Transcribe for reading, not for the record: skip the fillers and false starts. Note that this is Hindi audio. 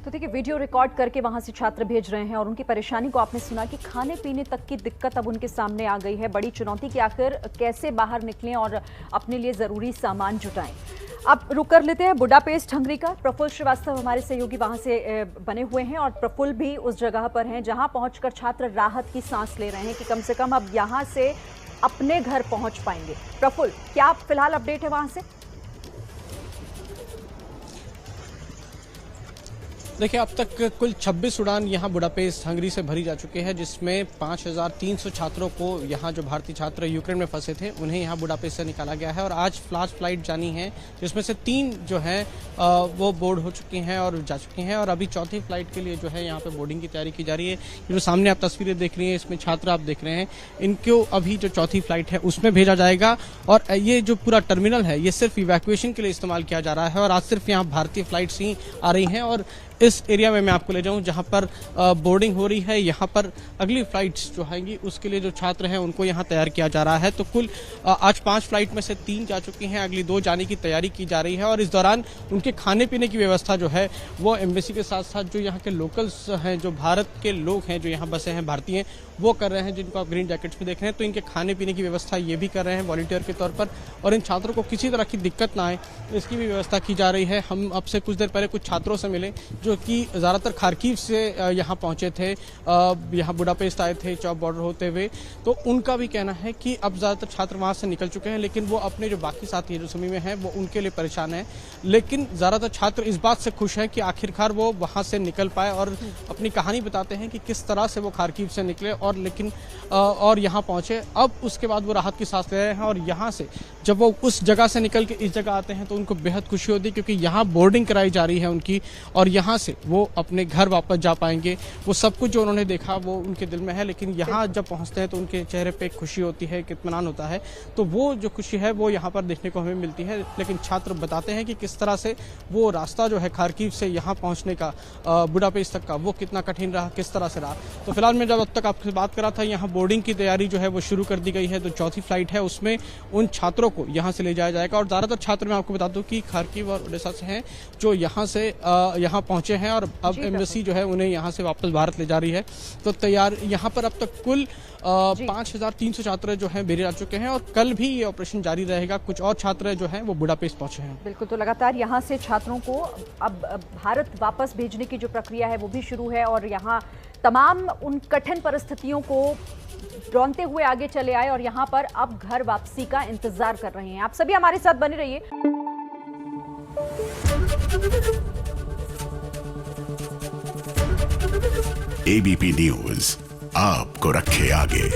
तो देखिए, वीडियो रिकॉर्ड करके वहां से छात्र भेज रहे हैं और उनकी परेशानी को आपने सुना कि खाने पीने तक की दिक्कत अब उनके सामने आ गई है। बड़ी चुनौती कि आखिर कैसे बाहर निकलें और अपने लिए जरूरी सामान जुटाएं। अब रुक कर लेते हैं बुडापेस्ट हंगरी का। प्रफुल्ल श्रीवास्तव हमारे सहयोगी वहां से बने हुए हैं और प्रफुल्ल भी उस जगह पर हैं जहां पहुंचकर छात्र राहत की सांस ले रहे हैं कि कम से कम अब यहां से अपने घर पहुंच पाएंगे। प्रफुल्ल, क्या फिलहाल अपडेट है वहां से? देखिए, अब तक कुल 26 उड़ान यहाँ बुडापेस्ट हंगरी से भरी जा चुकी है, जिसमें 5300 छात्रों को यहाँ जो भारतीय छात्र यूक्रेन में फंसे थे उन्हें यहाँ बुडापेस्ट से निकाला गया है। और आज फ्लाश फ्लाइट जानी है, जिसमें से 3 जो हैं वो बोर्ड हो चुकी हैं और जा चुकी हैं। और अभी चौथी फ्लाइट के लिए जो है यहाँ पे बोर्डिंग की तैयारी की जा रही है। ये जो सामने आप तस्वीरें देख रही हैं, इसमें छात्र आप देख रहे हैं, इनको अभी जो चौथी फ्लाइट है उसमें भेजा जाएगा। और ये जो पूरा टर्मिनल है ये सिर्फ इवैक्यूएशन के लिए इस्तेमाल किया जा रहा है और आज सिर्फ यहाँ भारतीय फ्लाइट्स ही आ रही हैं। और इस एरिया में मैं आपको ले जाऊं जहां पर बोर्डिंग हो रही है, यहां पर अगली फ्लाइट्स जो आएंगी उसके लिए जो छात्र हैं उनको यहां तैयार किया जा रहा है। तो कुल आज 5 फ्लाइट में से 3 जा चुकी हैं, अगली 2 जाने की तैयारी की जा रही है। और इस दौरान उनके खाने पीने की व्यवस्था जो है वो एम्बेसी के साथ साथ जो यहाँ के लोकल्स हैं, जो भारत के लोग हैं जो यहाँ बसे हैं भारतीय, वो कर रहे हैं, जिनको आप ग्रीन जैकेट्स में देख रहे हैं। तो इनके खाने पीने की व्यवस्था ये भी कर रहे हैं वॉलंटियर के तौर पर। और इन छात्रों को किसी तरह की दिक्कत ना आए इसकी भी व्यवस्था की जा रही है। हम अब से कुछ देर पहले कुछ छात्रों से मिले जो कि ज़्यादातर खार्किव से यहाँ पहुँचे थे, यहाँ बुडापेस्ट आए थे चौक बॉर्डर होते हुए। तो उनका भी कहना है कि अब ज़्यादातर छात्र वहाँ से निकल चुके हैं, लेकिन वो अपने जो बाकी साथी जो समय में हैं वो उनके लिए परेशान है। लेकिन ज़्यादातर छात्र इस बात से खुश हैं कि आखिरकार वो वहाँ से निकल पाए और अपनी कहानी बताते हैं कि किस तरह से वो खार्किव से निकले और यहाँ पहुँचे। अब उसके बाद वो राहत की सांस ले रहे हैं। और यहाँ से जब वो उस जगह से निकल के इस जगह आते हैं तो उनको बेहद खुशी होती है, क्योंकि यहाँ बोर्डिंग कराई जा रही है उनकी और यहाँ से वो अपने घर वापस जा पाएंगे। वो सब कुछ जो उन्होंने देखा वो उनके दिल में है, लेकिन यहाँ जब पहुँचते हैं तो उनके चेहरे पे खुशी होती है, इत्मीनान होता है। तो वो जो खुशी है वो यहाँ पर देखने को हमें मिलती है। लेकिन छात्र बताते हैं कि किस तरह से वो रास्ता जो है खार्किव से यहाँ पहुँचने का, बुडापेस्ट तक का, वो कितना कठिन रहा, किस तरह से रहा। तो फिलहाल मैं जब अब तक आपसे बात कर रहा था, यहाँ बोर्डिंग की तैयारी जो है वो शुरू कर दी गई है। तो चौथी फ्लाइट है उसमें उन छात्रों को यहाँ से ले जाया जाएगा। और ज़्यादातर छात्र मैं आपको बता दूं कि खार्किव और ओडेसा से हैं जो यहाँ से यहाँ पहुँचे हैं और अब एम्बेसी जो है उन्हें यहाँ से वापस भारत ले जा रही है। तो तैयार यहाँ पर अब तक कुल 5300 छात्र जो हैं भेजे जा चुके हैं और कल भी ये ऑपरेशन जारी रहेगा। कुछ और छात्र जो हैं वो बुडापेस्ट पहुंचे हैं। बिल्कुल, तो लगातार यहाँ से छात्रों को अब भारत वापस भेजने की जो प्रक्रिया है वो भी शुरू है और यहाँ तमाम उन कठिन परिस्थितियों को रौंदते हुए आगे चले आए और यहाँ पर अब घर वापसी का इंतजार कर रहे हैं। आप सभी हमारे साथ बने रहिए। एबीपी न्यूज आपको रखे आगे।